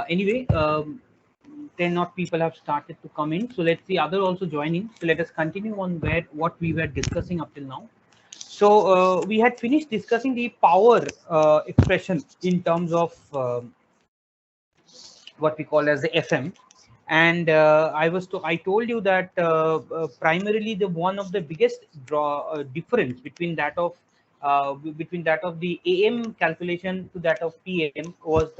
Anyway, 10 odd people have started to come in. So let's see other also join in. So let us continue on where what we were discussing up till now. So we had finished discussing the power expression in terms of what we call as the FM. And I told you that primarily the one of the biggest difference between that of the AM calculation to that of PM was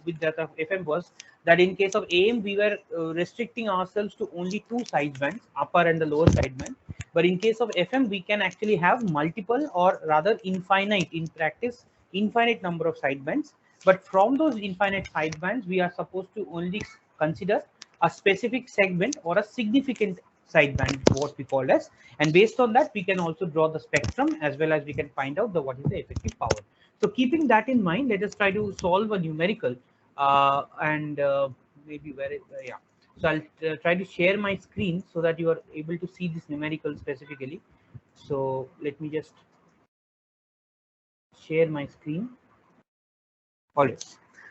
with that of FM was that in case of AM we were restricting ourselves to only two sidebands, upper and the lower sideband. But in case of FM we can actually have multiple, or rather infinite in practice, infinite number of sidebands. But from those infinite sidebands, we are supposed to only consider a specific segment or a significant sideband, what we call as. And based on that, we can also draw the spectrum, as well as we can find out what is the effective power. So keeping that in mind, let us try to solve a numerical and maybe where it, yeah. So I'll try to share my screen so that you are able to see this numerical specifically. So let me just share my screen. All right.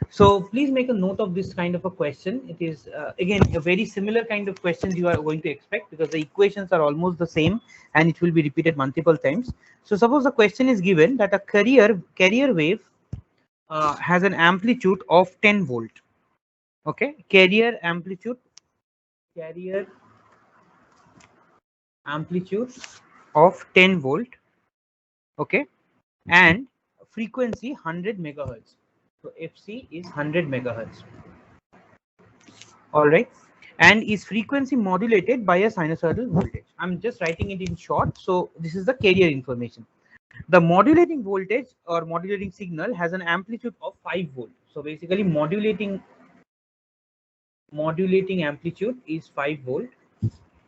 So please make a note of this kind of a question. It is again a very similar kind of questions you are going to expect, because the equations are almost the same and it will be repeated multiple times. So suppose the question is given that a carrier wave has an amplitude of 10 volt. Okay, carrier amplitude of 10 volt. Okay, and frequency 100 megahertz. So FC is 100 megahertz. All right, and is frequency modulated by a sinusoidal voltage. I'm just writing it in short. So this is the carrier information. The modulating voltage or modulating signal has an amplitude of 5 volt. So basically modulating amplitude is 5 volt,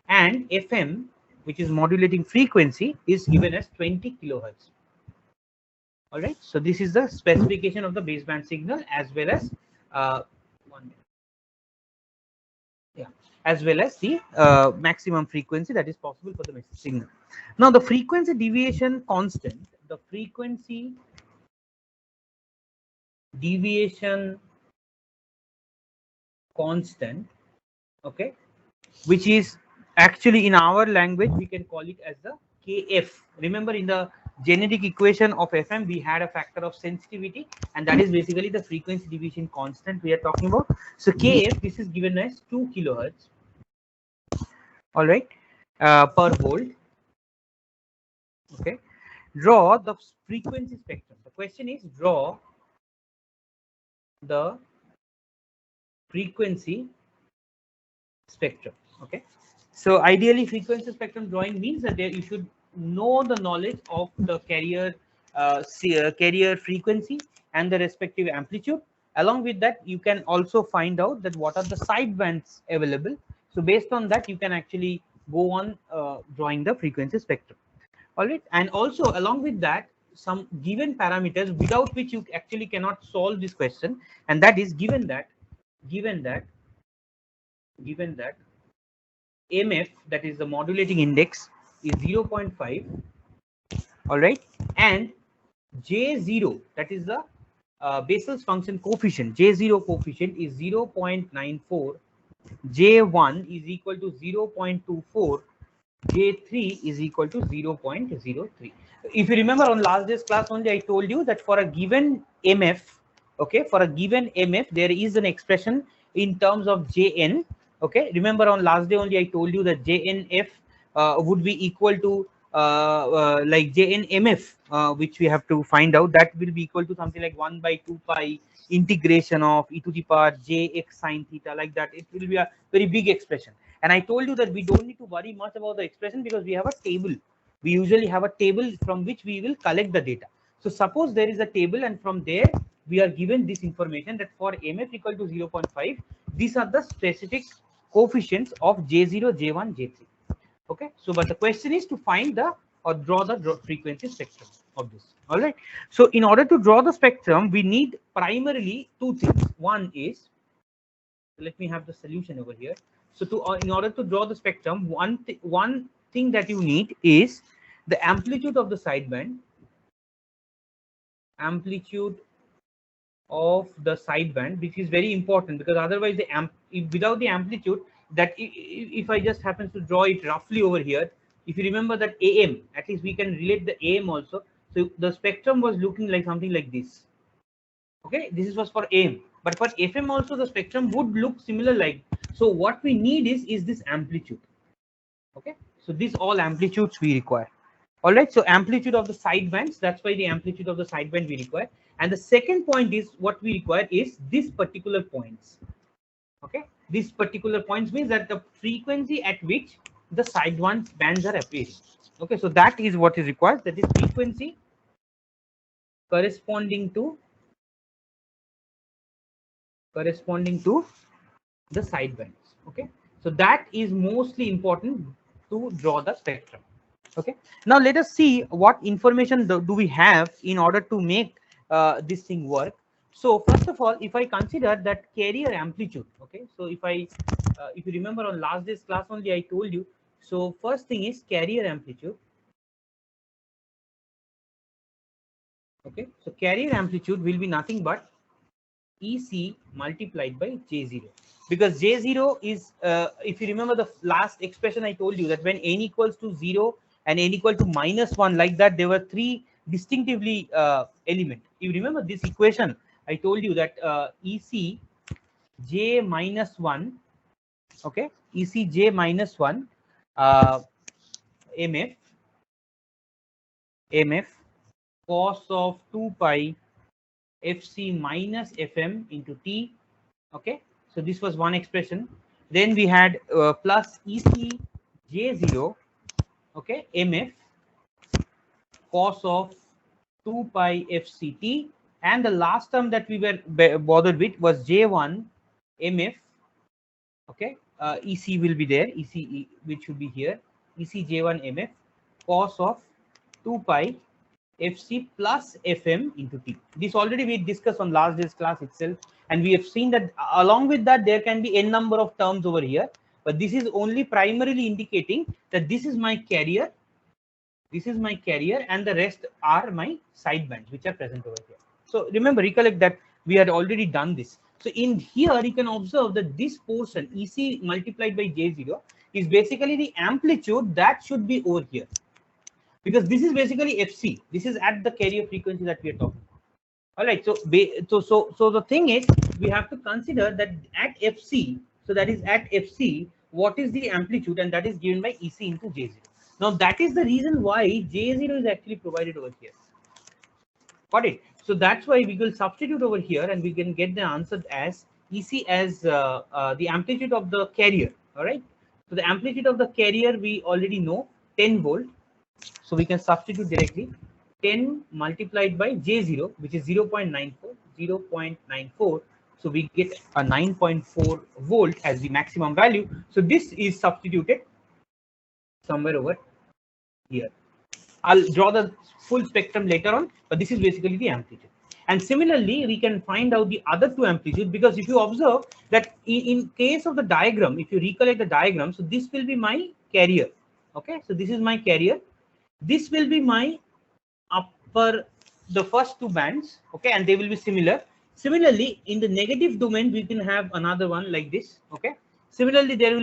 and FM, which is modulating frequency, is given as 20 kilohertz. All right, so this is the specification of the baseband signal, as well as as well as the maximum frequency that is possible for the signal. Now the frequency deviation constant, okay, which is actually in our language we can call it as the KF. Remember, in the genetic equation of FM we had a factor of sensitivity, and that is basically the frequency deviation constant we are talking about. So KF, this is given as 2 kilohertz. All right, per volt. Okay, draw the frequency spectrum. The question is draw the frequency spectrum. Okay, so ideally frequency spectrum drawing means that you should know the knowledge of the carrier frequency and the respective amplitude. Along with that, you can also find out that what are the sidebands available. So based on that, you can actually go on drawing the frequency spectrum. All right, and also along with that, some given parameters without which you actually cannot solve this question, and that is given that MF, that is the modulating index, is 0.5. All right, and J0, that is the Bessel's function coefficient, J0 coefficient is 0.94, J1 is equal to 0.24, J3 is equal to 0.03. If you remember, on last day's class only I told you that for a given MF, okay, for a given MF there is an expression in terms of Jn. Okay, remember on last day only I told you that Jnf would be equal to like Jnmf, which we have to find out. That will be equal to something like 1 by 2 pi integration of e to the power jx sine theta, like that. It will be a very big expression. And I told you that we don't need to worry much about the expression, because we have a table. We usually have a table from which we will collect the data. So suppose there is a table, and from there we are given this information that for MF equal to 0.5, these are the specific coefficients of J0, J1, J3. Okay, so but the question is to find the or draw the frequency spectrum of this. All right, so in order to draw the spectrum, we need primarily two things. One is, let me have the solution over here. So to in order to draw the spectrum, one thing that you need is the amplitude of the sideband, amplitude of the sideband, which is very important, because otherwise the without the amplitude, that if I just happen to draw it roughly over here, if you remember that AM, at least we can relate the AM also. So the spectrum was looking like something like this. Okay, this was for AM, but for FM also the spectrum would look similar like. So what we need is this amplitude. Okay, so these all amplitudes we require. All right, so amplitude of the sidebands, that's why the amplitude of the sideband we require. And the second point is what we require is this particular points. Okay, this particular points means that the frequency at which the sideband bands are appearing. Okay, so that is what is required, that is frequency corresponding to the sidebands. Okay, so that is mostly important to draw the spectrum. Okay, now let us see what information do we have in order to make this thing work. So first of all, if I consider that carrier amplitude, okay, so if you remember on last day's class only I told you, so first thing is carrier amplitude. Okay, so carrier amplitude will be nothing but EC multiplied by J0, because J0 is, if you remember the last expression I told you, that when n equals to 0 and n equal to -1, like that, there were three distinctively element. You remember this equation? I told you that EC J -1, okay, EC J -1 MF cos of 2 pi FC minus FM into T. Okay, so this was one expression. Then we had plus EC J0, okay, MF cos of 2 pi FCT, and the last term that we were bothered with was J1 MF. Okay, EC will be there, EC which should be here, EC J1 MF cos of 2 pi FC plus FM into T. This already we discussed on last day's class itself, and we have seen that along with that there can be n number of terms over here, but this is only primarily indicating that this is my carrier, and the rest are my sidebands which are present over here. So remember, recollect that we had already done this. So in here you can observe that this portion EC multiplied by J0 is basically the amplitude that should be over here, because this is basically FC. This is at the carrier frequency that we are talking about. All right. So the thing is, we have to consider that at FC. So that is at FC. What is the amplitude, and that is given by EC into J0. Now that is the reason why J0 is actually provided over here. Got it? So that's why we will substitute over here, and we can get the answer as EC as the amplitude of the carrier. All right. So the amplitude of the carrier we already know, 10 volt. So we can substitute directly 10 multiplied by J0, which is 0.94. So we get a 9.4 volt as the maximum value. So this is substituted somewhere over here. I'll draw the full spectrum later on, but this is basically the amplitude. And similarly, we can find out the other two amplitude, because if you observe that in case of the diagram, if you recollect the diagram, so this will be my carrier. Okay, so this is my carrier. This will be my the first two bands. Okay, and they will be similar. Similarly, in the negative domain, we can have another one like this. Okay, similarly, there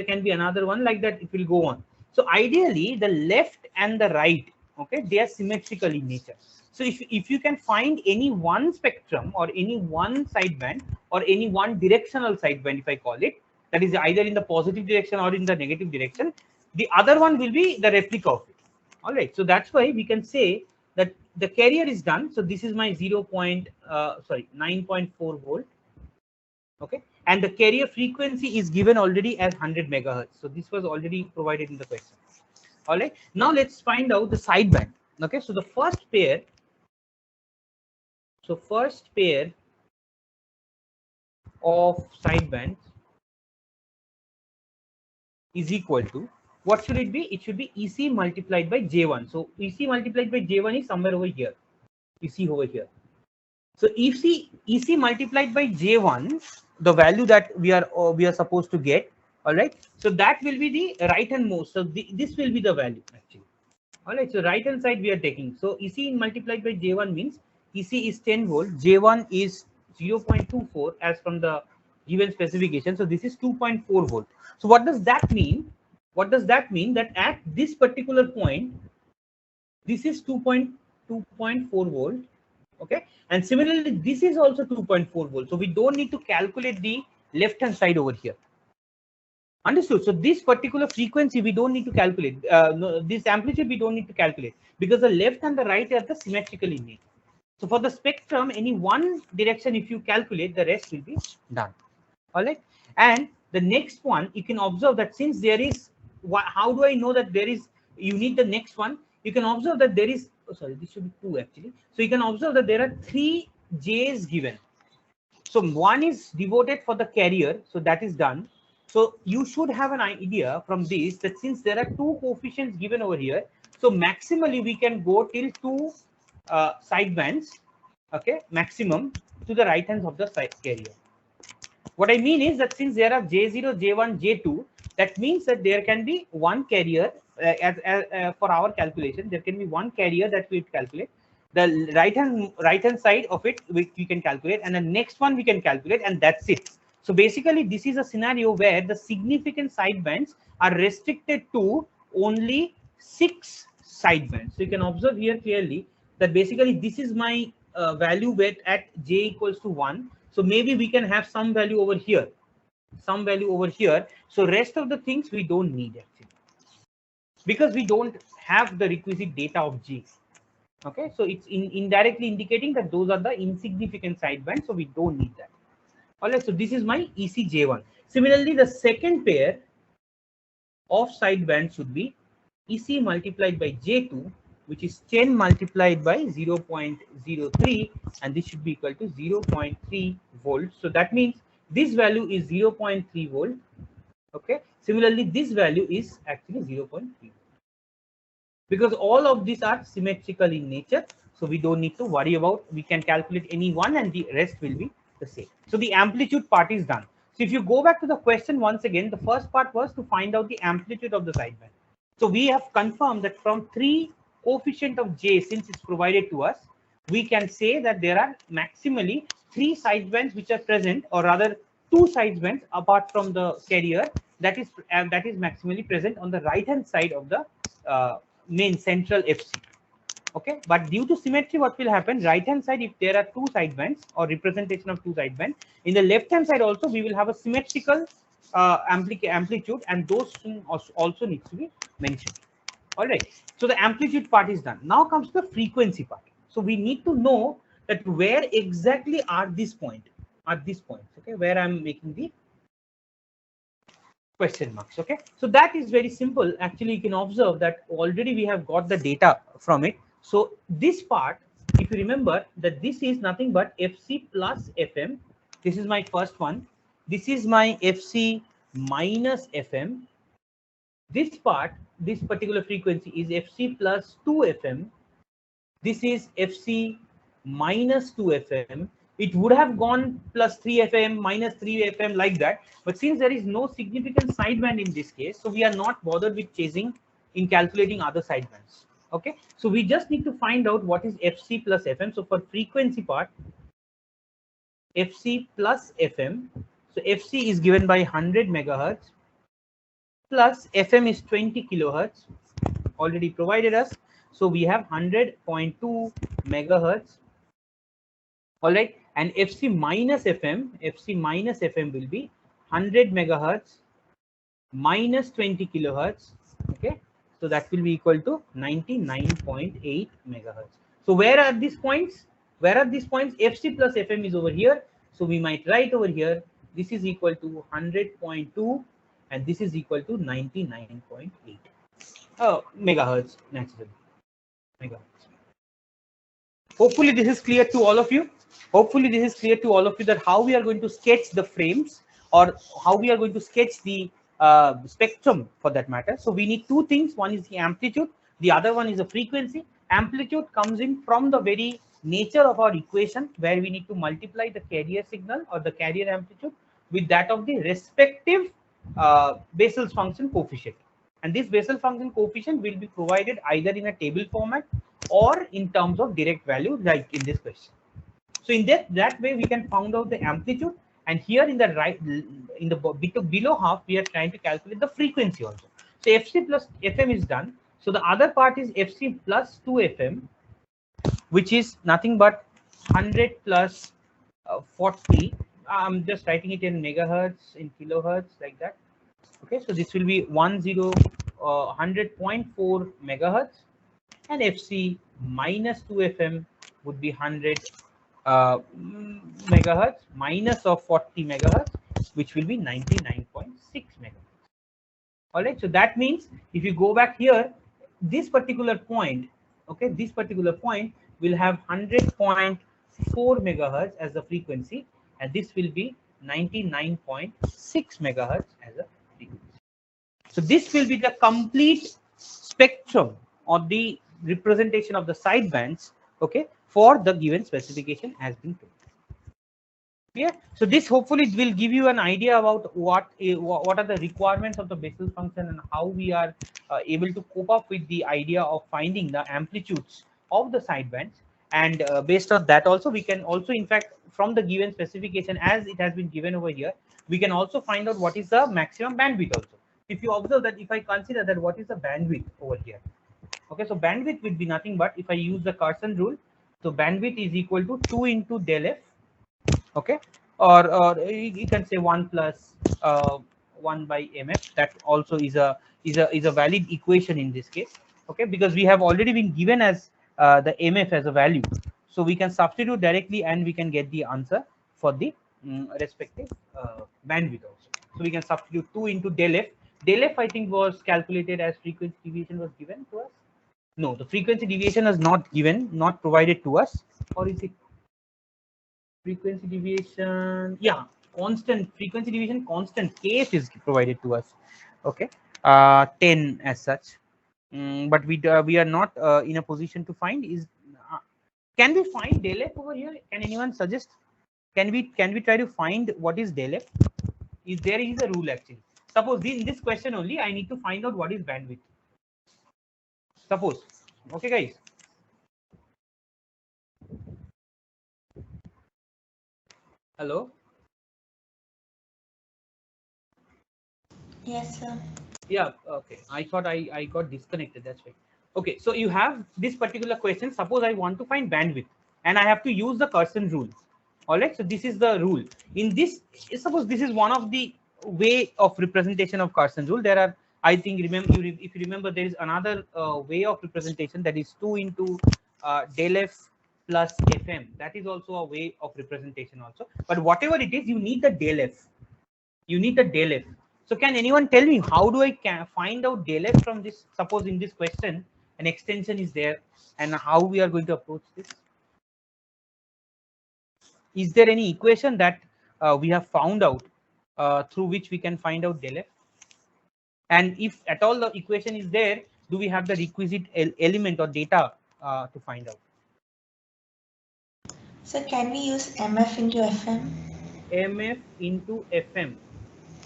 can be another one like that. It will go on. So ideally, the left and the right, okay, they are symmetrical in nature. So if you can find any one spectrum or any one sideband or any one directional sideband, if I call it, that is either in the positive direction or in the negative direction, the other one will be the replica of it. All right, so that's why we can say that the carrier is done. So this is my 9.4 volt. Okay, and the carrier frequency is given already as 100 megahertz. So this was already provided in the question. All right, now let's find out the sideband. Okay, so the first pair of sidebands is equal to, what should it be? It should be EC multiplied by J1. So EC multiplied by J1 is somewhere over here. EC over here. So EC multiplied by J1, the value that we are supposed to get. All right. So that will be the right hand most. So this will be the value actually. All right. So right hand side we are taking. So EC multiplied by J1 means EC is 10 volt, J1 is 0.24 as from the given specification. So this is 2.4 volt. So what does that mean? What does that mean? That at this particular point, this is 2.4 volt. Okay, and similarly, this is also 2.4 volt. So we don't need to calculate the left hand side over here. Understood? So this particular frequency we don't need to calculate. No, this amplitude we don't need to calculate because the left and the right are the symmetrical in nature. So for the spectrum, any one direction if you calculate, the rest will be done. All right. And the next one, you can observe that since there is, how do I know that there is, you need the next one. You can observe that there is, oh, sorry, this should be 2 actually. So you can observe that there are 3 J's given. So one is devoted for the carrier. So that is done. So you should have an idea from this that since there are 2 coefficients given over here, so maximally we can go till 2 sidebands, okay, maximum to the right hands of the side carrier. What I mean is that since there are J0, J1, J2, that means that there can be one carrier for our calculation. There can be one carrier that we calculate. The right hand side of it we can calculate, and the next one we can calculate, and that's it. So basically, this is a scenario where the significant sidebands are restricted to only 6 sidebands. So you can observe here clearly that basically this is my value where at j equals to 1. So maybe we can have some value over here, some value over here. So rest of the things we don't need actually, because we don't have the requisite data of G. Okay, so it's indirectly indicating that those are the insignificant sidebands, so we don't need that. All right, so this is my ECJ1. Similarly, the second pair of sidebands should be EC multiplied by J2, which is 10 multiplied by 0.03, and this should be equal to 0.3 volts. So that means this value is 0.3 volt. Okay, similarly, this value is actually 0.3. Because all of these are symmetrical in nature, so we don't need to worry about, we can calculate any one and the rest will be the same. So the amplitude part is done. So if you go back to the question once again, the first part was to find out the amplitude of the sideband. So we have confirmed that from 3 coefficient of J, since it's provided to us, we can say that there are maximally 3 sidebands which are present, or rather 2 sidebands apart from the carrier that is maximally present on the right hand side of the main central FC. Okay, but due to symmetry, what will happen? Right hand side, if there are 2 sidebands or representation of 2 sidebands, in the left hand side also we will have a symmetrical amplitude, and those also needs to be mentioned. All right, so the amplitude part is done. Now comes the frequency part. So we need to know that where exactly are these points, okay, where I'm making the question marks. Okay, so that is very simple. Actually, you can observe that already we have got the data from it. So this part, if you remember, that this is nothing but FC plus FM. This is my first one. This is my FC minus FM. This part, this particular frequency is FC plus 2 FM. This is FC minus 2 FM. It would have gone plus 3 FM, minus 3 FM like that. But since there is no significant sideband in this case, so we are not bothered with chasing in calculating other sidebands. Okay, so we just need to find out what is FC plus FM. So for frequency part, FC plus FM. So FC is given by 100 megahertz plus FM is 20 kilohertz, already provided us. So we have 100.2 megahertz. All right, and FC minus FM will be 100 megahertz minus 20 kilohertz. Okay, so that will be equal to 99.8 megahertz. So where are these points? Where are these points? FC plus FM is over here. So we might write over here, this is equal to 100.2 and this is equal to 99.8 megahertz naturally. Megahertz. Hopefully this is clear to all of you. Hopefully this is clear to all of you that how we are going to sketch the frames, or how we are going to sketch the spectrum for that matter. So we need 2 things. One is the amplitude, the other one is the frequency. Amplitude comes in from the very nature of our equation, where we need to multiply the carrier signal or the carrier amplitude with that of the respective Bessel's function coefficient. And this Bessel function coefficient will be provided either in a table format or in terms of direct value like in this question. So in that way we can find out the amplitude, and here in the right, in the below half, we are trying to calculate the frequency also. So FC plus FM is done. So the other part is FC plus 2 FM, which is nothing but 100 plus 40. I'm just writing it in megahertz, in kilohertz, like that. Okay, so this will be 100.4 megahertz, and FC minus 2 FM would be 100 megahertz minus of 40 megahertz, which will be 99.6 megahertz. All right, so that means if you go back here, this particular point, okay, this particular point will have 100.4 megahertz as the frequency, and this will be 99.6 megahertz as a frequency. So this will be the complete spectrum or the representation of the sidebands, okay, for the given specification has been told. Yeah, so this hopefully will give you an idea about what are the requirements of the Bessel function and how we are able to cope up with the idea of finding the amplitudes of the sidebands. And based on that also, we can also, in fact, from the given specification as it has been given over here, we can also find out what is the maximum bandwidth also. If you observe that, if I consider that what is the bandwidth over here, okay, so bandwidth will be nothing but, if I use the Carson rule, so bandwidth is equal to 2 into del f, okay, or you can say 1 plus 1 by mf. That also is a valid equation in this case, okay, because we have already been given as the mf as a value, so we can substitute directly and we can get the answer for the respective bandwidth also. So we can substitute 2 into del f. Del f, I think, was calculated as frequency deviation was given to us. No, the frequency deviation is not given, not provided to us, or is it frequency deviation? Yeah, constant frequency deviation, constant kf is provided to us. Okay, 10 as such. But we are not in a position to find. Can we find del f over here? Can anyone suggest? Can we try to find what is del f? There is a rule actually. Suppose in this question only, I need to find out what is bandwidth. Suppose, okay, guys. Hello. Yes, sir. Yeah, okay. I thought I got disconnected. That's why. Okay, so you have this particular question. Suppose I want to find bandwidth and I have to use the Carson rule. All right, so this is the rule. In this, suppose this is one of the way of representation of Carson rule. There are, I think, if you remember, there is another way of representation, that is 2 into del f plus fm. That is also a way of representation also. But whatever it is, you need the del f. You need the del f. So can anyone tell me how do I find out del f from this? Suppose in this question an extension is there, and how we are going to approach this? Is there any equation that we have found out through which we can find out del f? And if at all the equation is there, do we have the requisite element or data to find out? So can we use mf into fm? Mf into fm.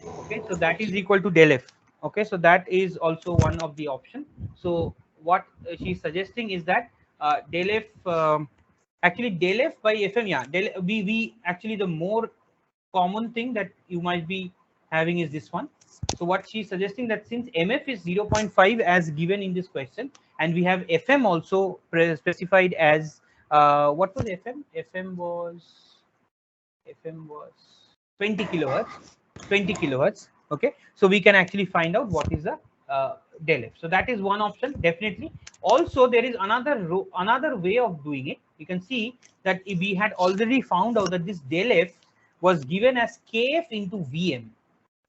Okay, so that is equal to del f. Okay, so that is also one of the option. So what she's suggesting is that del f, actually del f by fm, yeah, we actually, the more common thing that you might be having is this one. So what she's suggesting, that since mf is 0.5 as given in this question, and we have fm also specified as what was fm? fm was 20 kilohertz. 20 kilohertz. Okay, so we can actually find out what is the del f. So that is one option, definitely. Also, there is another way of doing it. You can see that if we had already found out that this del f was given as kf into vm,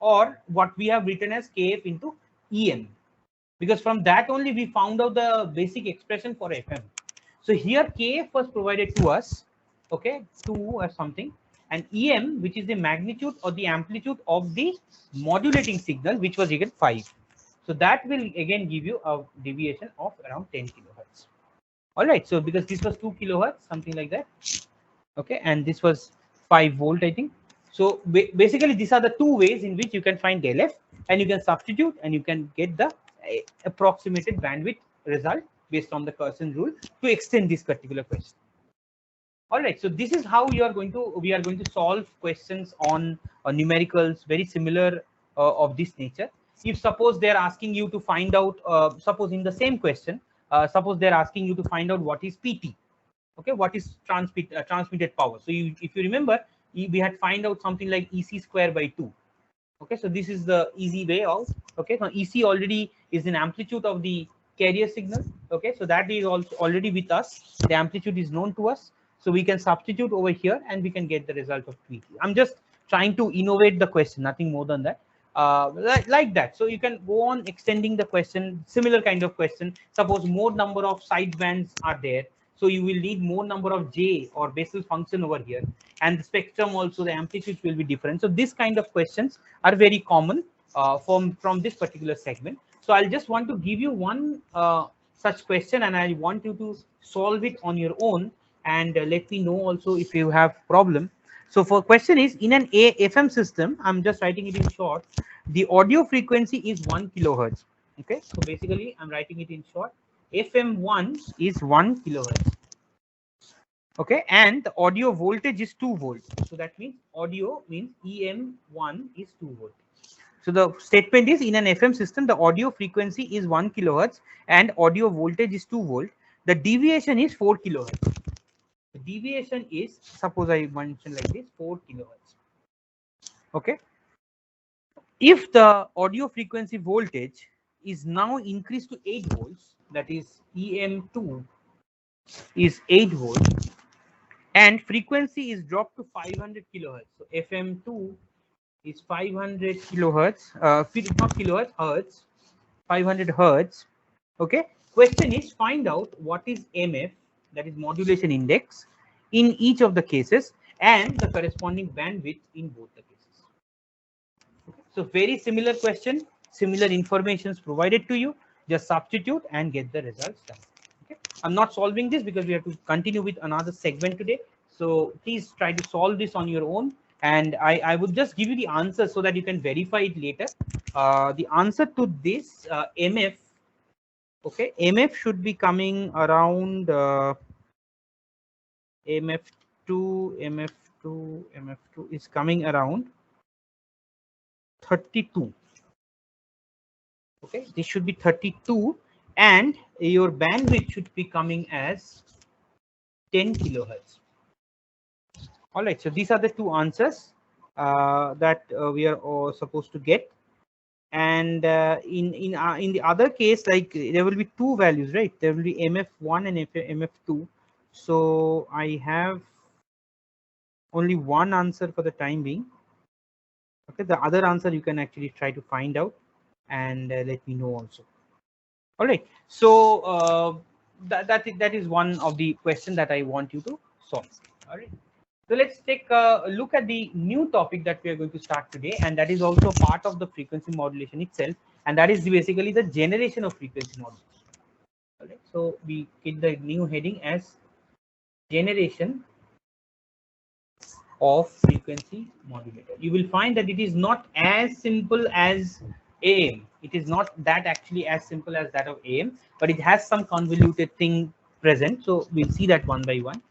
or what we have written as kf into em, because from that only we found out the basic expression for fm. So here kf was provided to us, okay, 2 or something, and em, which is the magnitude or the amplitude of the modulating signal, which was again 5. So that will again give you a deviation of around 10 kilohertz. All right, so because this was 2 kilohertz, something like that, okay, and this was 5 volt, I think. So basically these are the two ways in which you can find del f, and you can substitute and you can get the approximated bandwidth result based on the Carson rule to extend this particular question. All right, so this is how we are going to solve questions on numericals very similar of this nature. If suppose they are asking you to find out, suppose in the same question, suppose they are asking you to find out what is PT, okay, what is transmitted power. So if you remember, we had find out something like EC square by 2. Okay, so this is the easy way out. Okay, now EC already is an amplitude of the carrier signal. Okay, so that is also already with us. The amplitude is known to us. So we can substitute over here and we can get the result of PT. I'm just trying to innovate the question, nothing more than that. Like that. So you can go on extending the question, similar kind of question. Suppose more number of side bands are there. So you will need more number of J or Bessel function over here. And the spectrum also, the amplitudes will be different. So this kind of questions are very common from this particular segment. So I'll just want to give you one such question and I want you to solve it on your own and let me know also if you have problem. So for question is, in an FM system, I'm just writing it in short, the audio frequency is 1 kilohertz. Okay, so basically I'm writing it in short. FM1 is 1 kilohertz. Okay, and the audio voltage is 2 volts. So that means audio means EM1 is 2 volts. So the statement is, in an FM system, the audio frequency is 1 kilohertz and audio voltage is 2 volt. The deviation is 4 kilohertz. The deviation is, suppose I mention like this, 4 kilohertz. Okay. If the audio frequency voltage is now increased to 8 volts, that is EM2 is 8 volts, and frequency is dropped to 500 kilohertz. So FM2 is 500 kilohertz, not kilohertz, hertz, 500 hertz. Okay. Question is, find out what is MF, that is modulation index, in each of the cases and the corresponding bandwidth in both the cases. Okay. So very similar question, similar information is provided to you. Just substitute and get the results done. Okay. I'm not solving this because we have to continue with another segment today. So please try to solve this on your own. And I would just give you the answer so that you can verify it later. The answer to this MF, okay, MF should be coming around MF2 is coming around 32. Okay, this should be 32 and your bandwidth should be coming as 10 kilohertz. All right, so these are the two answers that we are supposed to get. And in the other case, like there will be two values, right? There will be MF1 and MF2. So I have only one answer for the time being. Okay, the other answer you can actually try to find out and let me know also. All right, so that is one of the questions that I want you to solve. All right. So let's take a look at the new topic that we are going to start today, and that is also part of the frequency modulation itself, and that is basically the generation of frequency modulation. All right, so we get the new heading as generation of frequency modulator. You will find that it is not as simple as AM. It is not that actually as simple as that of AM, but it has some convoluted thing present. So we'll see that one by one.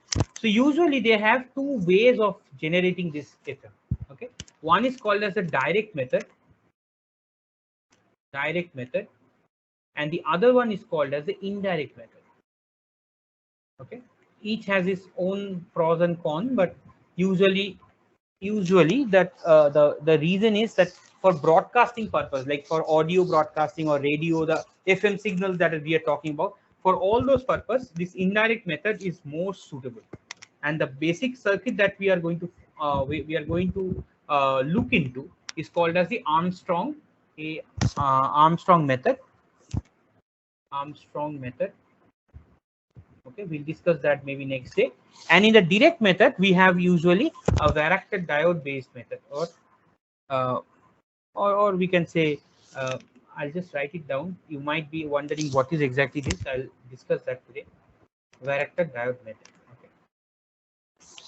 So usually they have two ways of generating this FM. Okay, one is called as a direct method, and the other one is called as the indirect method. Okay, each has its own pros and cons, but usually that the reason is that for broadcasting purpose, like for audio broadcasting or radio, the FM signals that we are talking about, for all those purposes, this indirect method is more suitable. And the basic circuit that we are going to look into is called as the Armstrong method. Okay, we'll discuss that maybe next day. And in the direct method, we have usually a varactor diode based method, or we can say, I'll just write it down. You might be wondering what is exactly this. I'll discuss that today. Varactor diode method.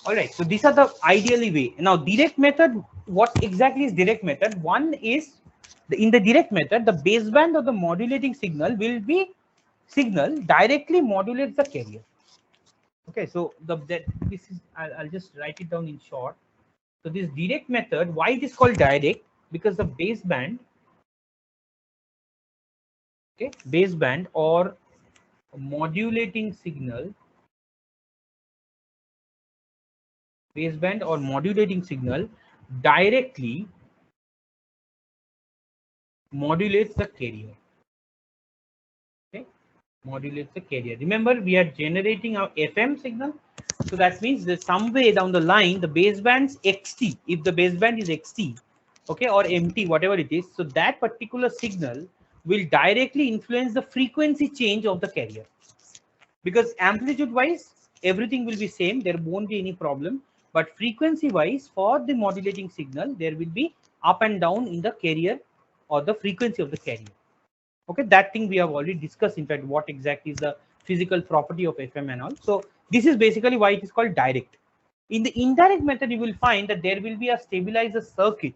All right, so these are the ideally way. Now, direct method, what exactly is direct method? One is, in the direct method, the baseband of the modulating signal will be signal directly modulates the carrier. Okay, so this is, I'll just write it down in short. So this direct method, why it is called direct? Because the baseband, okay, baseband or modulating signal, baseband or modulating signal directly modulates the carrier. Okay, modulates the carrier. Remember, we are generating our FM signal, so that means that some way down the line, the baseband's XT, if the baseband is XT, okay, or MT, whatever it is, so that particular signal will directly influence the frequency change of the carrier. Because amplitude wise, everything will be same, there won't be any problem. But frequency wise, for the modulating signal, there will be up and down in the carrier or the frequency of the carrier. Okay, that thing we have already discussed, in fact, what exactly is the physical property of FM and all. So this is basically why it is called direct. In the indirect method, you will find that there will be a stabilizer circuit.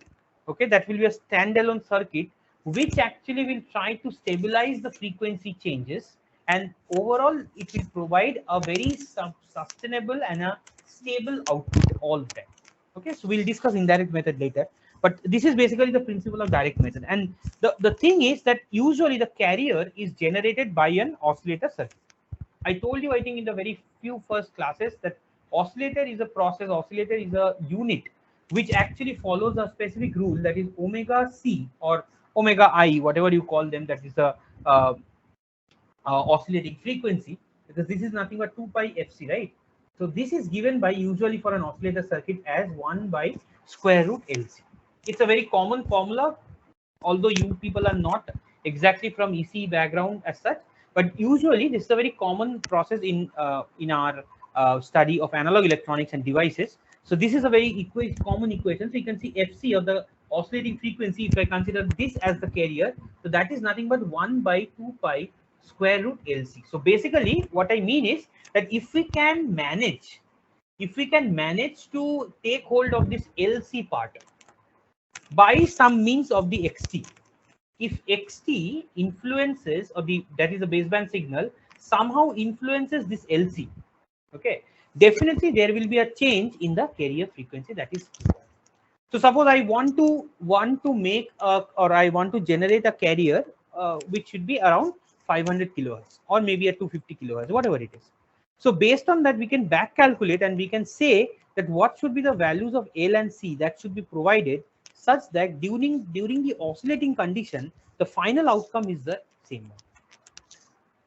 Okay, that will be a standalone circuit which actually will try to stabilize the frequency changes, and overall it will provide a very sustainable and a stable output all the time. Okay, so we'll discuss indirect method later, but this is basically the principle of direct method. And the thing is that usually the carrier is generated by an oscillator circuit. I told you, I think, in the very few first classes, that oscillator is a process, oscillator is a unit which actually follows a specific rule, that is omega c or omega I, whatever you call them, that is a uh, oscillating frequency, because this is nothing but 2 pi fc, right? So this is given by, usually for an oscillator circuit, as 1 by square root LC. It's a very common formula, although you people are not exactly from EC background as such, but usually this is a very common process in our study of analog electronics and devices. So this is a very common equation. So you can see FC, of the oscillating frequency, if I consider this as the carrier, so that is nothing but 1 by 2 pi square root LC. So basically what I mean is that if we can manage to take hold of this LC part by some means of the XT, if XT influences, or that is a baseband signal, somehow influences this LC, okay, definitely there will be a change in the carrier frequency that is required. So suppose I want to make or I want to generate a carrier which should be around 500 kilohertz or maybe a 250 kilohertz, whatever it is. So based on that, we can back calculate and we can say that what should be the values of L and C that should be provided, such that during the oscillating condition, the final outcome is the same one.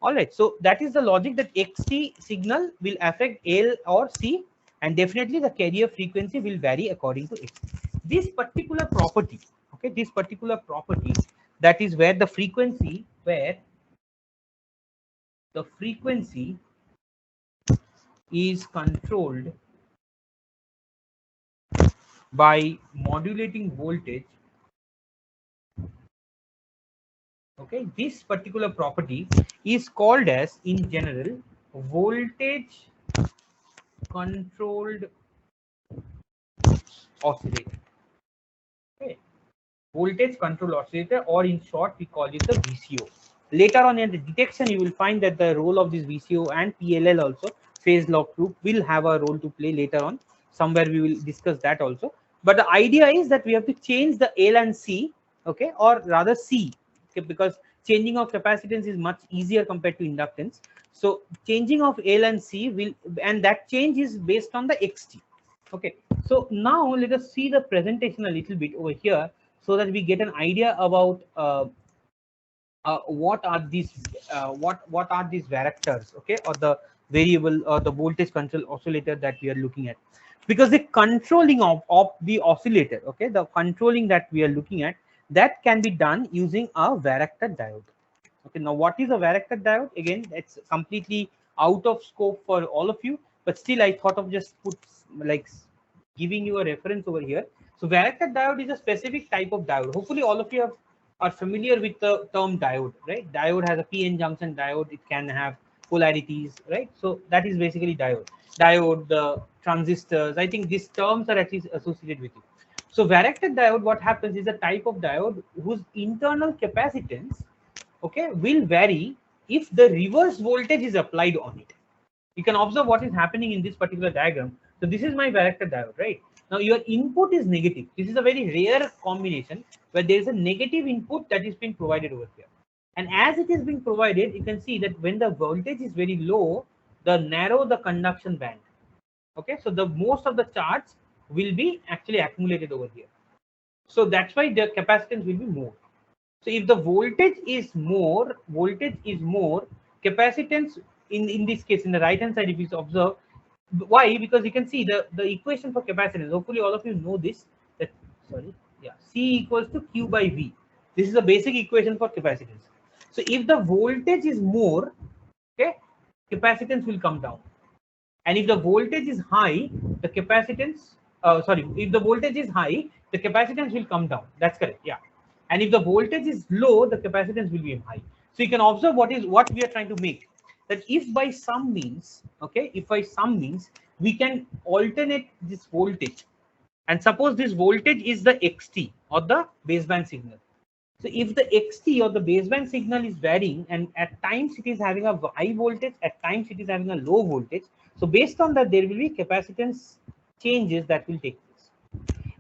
All right, so that is the logic, that XT signal will affect L or C, and definitely the carrier frequency will vary according to XT. This particular property, okay, this particular property, that is where the frequency is controlled by modulating voltage. Okay, this particular property is called as, in general, voltage controlled oscillator. Okay, voltage control oscillator, or in short we call it the VCO. Later on in the detection, you will find that the role of this VCO and PLL also, phase lock loop, will have a role to play later on. Somewhere we will discuss that also. But the idea is that we have to change the L and C, okay, or rather C, okay, because changing of capacitance is much easier compared to inductance. So changing of L and C will, and that change is based on the XT. Okay, so now let us see the presentation a little bit over here, so that we get an idea about what are these varactors, okay, or the variable or the voltage control oscillator that we are looking at. Because the controlling of the oscillator, okay, the controlling that we are looking at, that can be done using a varactor diode. Okay, now what is a varactor diode? Again, it's completely out of scope for all of you, but still I thought of just giving you a reference over here. So varactor diode is a specific type of diode. Hopefully all of you are familiar with the term diode, right? Diode has a PN junction diode. It can have polarities, right? So that is basically diode. Diode, the transistors, I think these terms are at least associated with it. So varactor diode, what happens is a type of diode whose internal capacitance, okay, will vary if the reverse voltage is applied on it. You can observe what is happening in this particular diagram. So this is my varactor diode, right? Now your input is negative. This is a very rare combination where there is a negative input that is being provided over here. And as it is being provided, you can see that when the voltage is very low, the narrow the conduction band. Okay, so the most of the charge will be actually accumulated over here. So that's why the capacitance will be more. So if the voltage is more, capacitance in this case, in the right hand side, if you observe, why? Because you can see the equation for capacitance. Hopefully all of you know this. That sorry, yeah, C equals to Q by V. This is a basic equation for capacitance. So if the voltage is more, okay, capacitance will come down. And if the voltage is high, the capacitance, if the voltage is high, the capacitance will come down. That's correct. Yeah. And if the voltage is low, the capacitance will be high. So you can observe what we are trying to make. That if by some means, okay, if by some means we can alternate this voltage, and suppose this voltage is the XT or the baseband signal. So if the XT or the baseband signal is varying, and at times it is having a high voltage, at times it is having a low voltage. So based on that, there will be capacitance changes that will take place.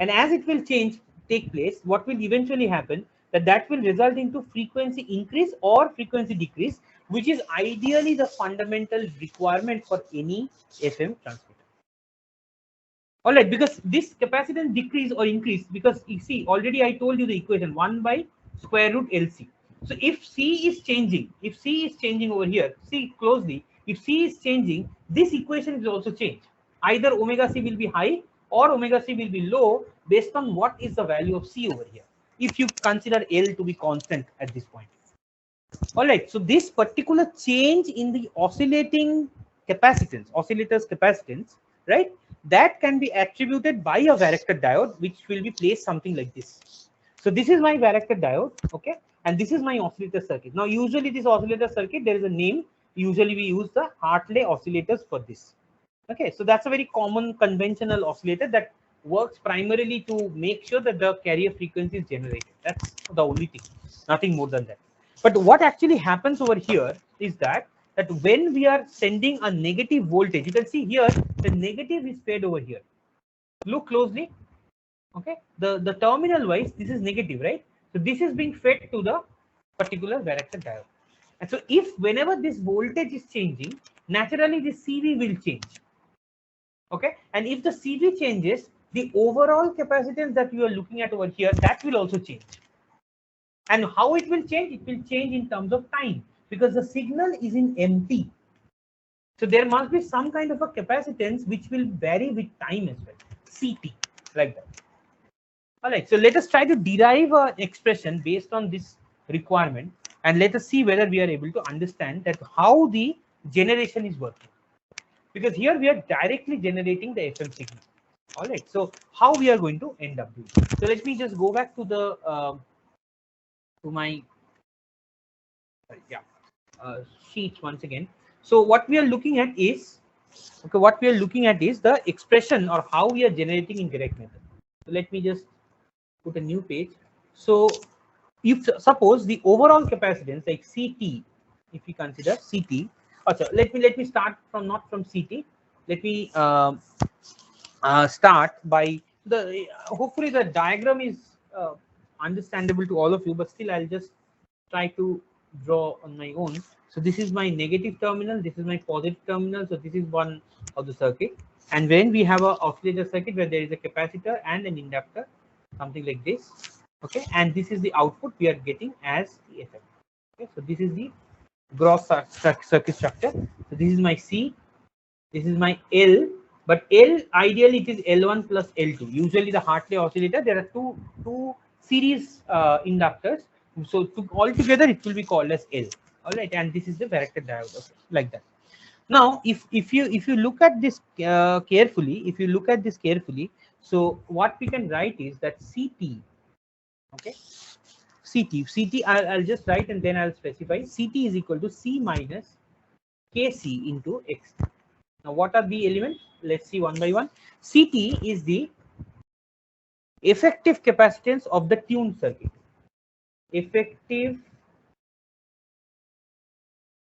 And as it will take place, what will eventually happen, that will result into frequency increase or frequency decrease, which is ideally the fundamental requirement for any FM transmitter. All right, because this capacitance decrease or increase, because you see already I told you the equation 1 by square root LC. So if C is changing over here, see closely, if C is changing, this equation is also changed. Either omega C will be high or omega C will be low based on what is the value of C over here, if you consider L to be constant at this point. All right, so this particular change in the oscillator's capacitance, right, that can be attributed by a varactor diode, which will be placed something like this. So this is my varactor diode, okay, and this is my oscillator circuit. Now usually this oscillator circuit, there is a name. Usually we use the Hartley oscillators for this. Okay, so that's a very common conventional oscillator that works primarily to make sure that the carrier frequency is generated. That's the only thing, nothing more than that. But what actually happens over here is that when we are sending a negative voltage, you can see here the negative is fed over here. Look closely. Okay, the terminal wise, this is negative, right? So this is being fed to the particular varactor diode. And so if whenever this voltage is changing, naturally the CV will change. Okay, and if the CV changes, the overall capacitance that you are looking at over here, that will also change. And how it will change? It will change in terms of time, because the signal is in MP. So there must be some kind of a capacitance which will vary with time as well, CT, like that. All right, so let us try to derive an expression based on this requirement, and let us see whether we are able to understand that how the generation is working. Because here we are directly generating the FM signal. All right, so how we are going to end up doing? So let me just go back to the to my sheet once again. So what we are looking at is, okay, what we are looking at is the expression or how we are generating in direct method. So let me just put a new page. So if suppose the overall capacitance like CT, if we consider CT, also let me start from not from CT. Let me start by the hopefully the diagram is understandable to all of you, but still I'll just try to draw on my own. So this is my negative terminal, this is my positive terminal. So this is one of the circuit, and when we have a oscillator circuit where there is a capacitor and an inductor, something like this, okay, and this is the output we are getting as the FM. Okay, so this is the gross circuit structure. So this is my C, this is my L, but L ideally it is L1 plus L2. Usually the Hartley oscillator, there are two series inductors. So altogether it will be called as L. All right, and this is the varactor diode, okay, like that. Now, if you look at this carefully, so what we can write is that CT, okay, CT, I'll just write and then I'll specify. CT is equal to C minus KC into X. Now, what are the elements? Let's see one by one. CT is the effective capacitance of the tuned circuit. Effective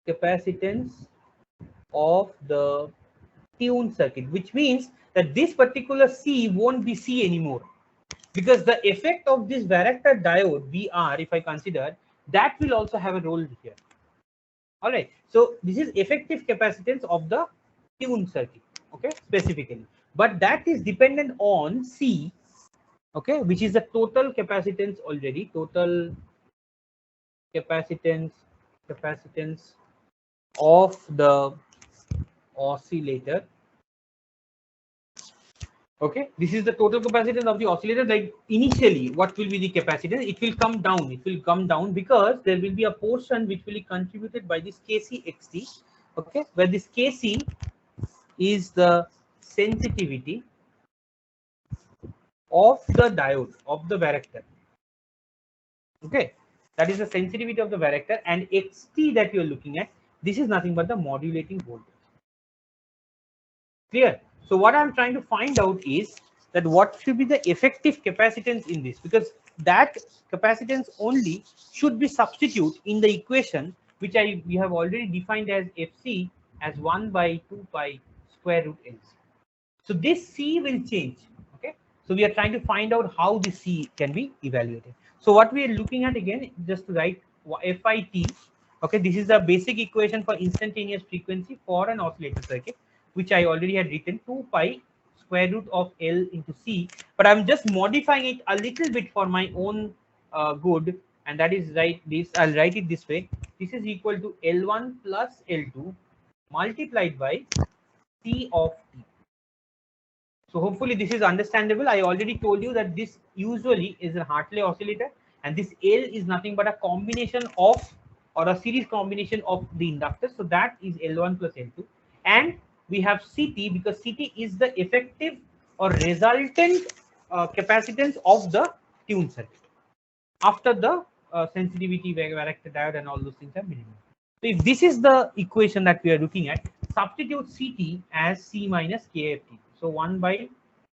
capacitance of the tuned circuit, which means that this particular C won't be C anymore, because the effect of this varactor diode VR, if I consider, that will also have a role here. All right, so this is effective capacitance of the tuned circuit, okay, specifically, but that is dependent on C, okay, which is the total capacitance already, total capacitance of the oscillator. Okay, this is the total capacitance of the oscillator. Like initially, what will be the capacitance? It will come down. It will come down because there will be a portion which will be contributed by this KCXT. Okay, where this KC is the sensitivity of the diode of the varactor. Okay, that is the sensitivity of the varactor, and XT that you are looking at, this is nothing but the modulating voltage. Clear? So what I'm trying to find out is that what should be the effective capacitance in this, because that capacitance only should be substitute in the equation which we have already defined as FC as 1 by 2 pi square root LC. So this C will change. Okay. So we are trying to find out how the C can be evaluated. So what we are looking at again, just to write FIT. Okay, this is the basic equation for instantaneous frequency for an oscillator circuit, which I already had written 2 pi square root of L into C, but I'm just modifying it a little bit for my own good, and that is I'll write it this way. This is equal to L1 plus L2 multiplied by C of T. So hopefully this is understandable. I already told you that this usually is a Hartley oscillator, and this L is nothing but a combination of, or a series combination of the inductors. So that is L1 plus L2, and we have CT because CT is the effective or resultant capacitance of the tuned circuit after the sensitivity, varactor diode, and all those things are minimum. So if this is the equation that we are looking at, substitute CT as C minus KFT. So 1 by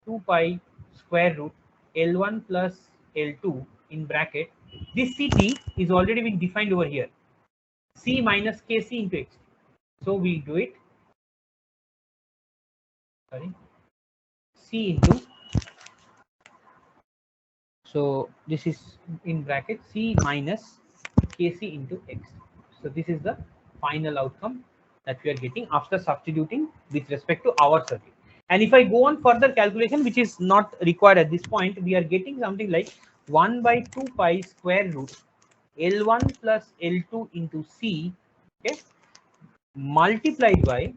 2 pi square root L1 plus L2 in bracket. This CT is already been defined over here. C minus KC into XT. So we do it. Sorry. C into. So this is in bracket C minus KC into X. So this is the final outcome that we are getting after substituting with respect to our circuit. And if I go on further calculation, which is not required at this point, we are getting something like 1 by 2 pi square root L1 plus L2 into C, okay, multiplied by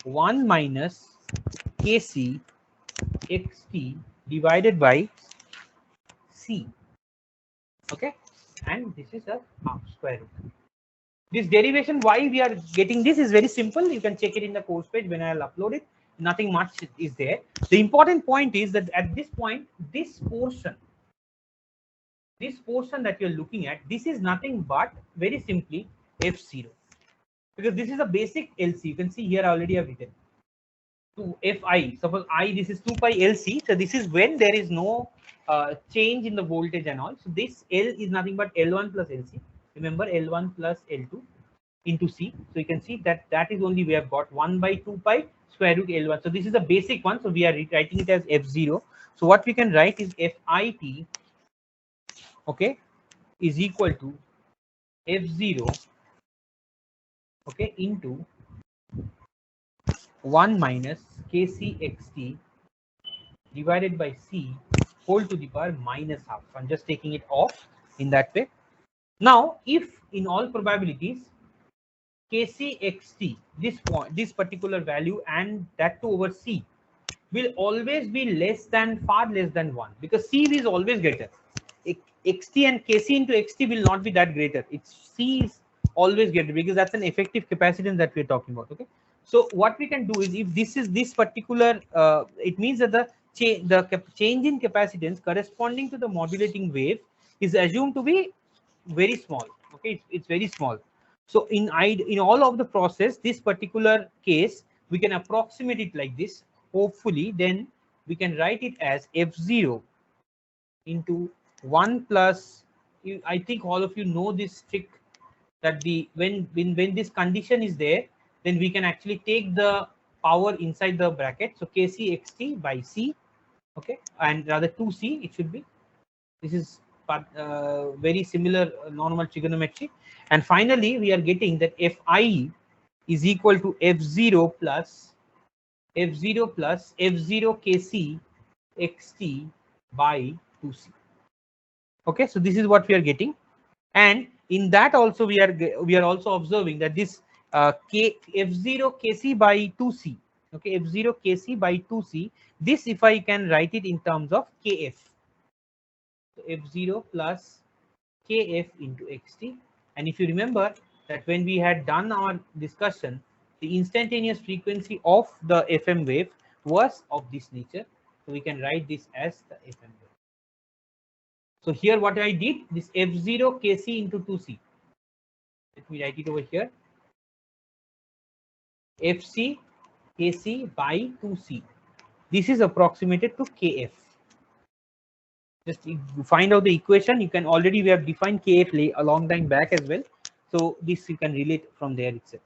1 minus KC XT divided by C. Okay, and this is a half square root. This derivation, why we are getting this, is very simple. You can check it in the course page when I'll upload it. Nothing much is there. The important point is that at this point, this portion that you're looking at, this is nothing but very simply F0, because this is a basic LC. You can see here I already have written to Fi. Suppose I, this is 2 pi LC. So this is when there is no change in the voltage and all. So this L is nothing but L1 plus LC. Remember, L1 plus L2 into C. So you can see that that is only we have got 1 by 2 pi square root L1. So this is a basic one. So we are writing it as F0. So what we can write is FIT, okay, is equal to F0, okay, into 1 minus KCXT divided by C whole to the power minus half. So I'm just taking it off in that way. Now, if in all probabilities KCXT, this particular value, and that too over C, will always be far less than 1, because C is always greater. XT and KC into XT will not be that greater. It's C is always greater, because that's an effective capacitance that we're talking about. Okay. So what we can do is, if this is this particular, it means that the change in capacitance corresponding to the modulating wave is assumed to be very small. Okay, it's very small. So in all of the process, this particular case, we can approximate it like this. Hopefully, then we can write it as F0 into 1 plus, I think all of you know this trick that the when this condition is there, then we can actually take the power inside the bracket. So Kc xt by C, okay, and rather 2C it should be. This is very similar normal trigonometry. And finally, we are getting that Fi is equal to F0 plus F0 plus F0 Kc xt by 2C. Okay, so this is what we are getting. And in that also we are also observing that this F0 Kc by 2C, okay, F0 Kc by 2C, this if I can write it in terms of Kf, so F0 plus Kf into xt. And if you remember that when we had done our discussion, the instantaneous frequency of the FM wave was of this nature, so we can write this as the FM wave. So here what I did, this F0 Kc into 2C, let me write it over here, Fc Kc by 2C, this is approximated to Kf. Just find out the equation. You can already, we have defined Kf a long time back as well, so this you can relate from there itself.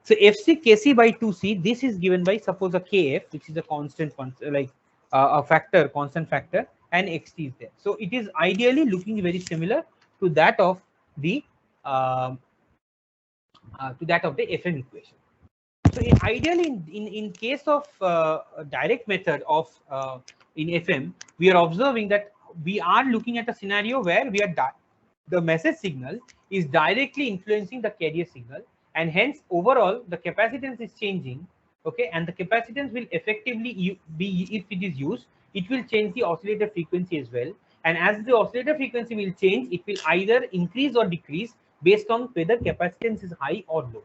So Fc Kc by 2C, this is given by, suppose, a Kf, which is a constant, like a factor, constant factor, and xt is there. So it is ideally looking very similar to that of the FM equation. So ideally, in case of a direct method of in FM, we are observing that we are looking at a scenario where we are the message signal is directly influencing the carrier signal, and hence overall the capacitance is changing. Okay, and the capacitance will effectively be, if it is used, it will change the oscillator frequency as well. And as the oscillator frequency will change, it will either increase or decrease based on whether capacitance is high or low.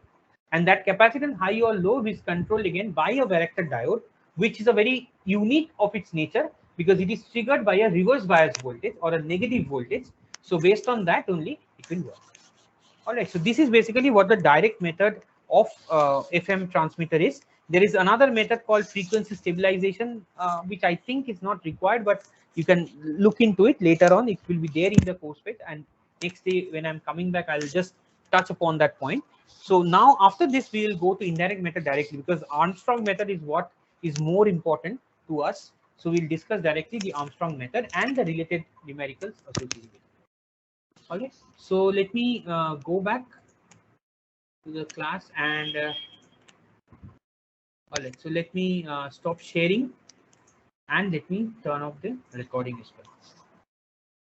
And that capacitance high or low is controlled again by a varactor diode, which is a very unique of its nature because it is triggered by a reverse bias voltage or a negative voltage. So based on that only it will work. All right, so this is basically what the direct method of FM transmitter is. There is another method called frequency stabilization, which I think is not required, but you can look into it later on. It will be there in the course page, and next day when I'm coming back, I'll just touch upon that point. So now after this, we will go to indirect method directly, because Armstrong method is what is more important to us. So we'll discuss directly the Armstrong method and the related numericals associated with it. Okay, so let me go back to the class, and all right, so let me stop sharing and let me turn off the recording as well.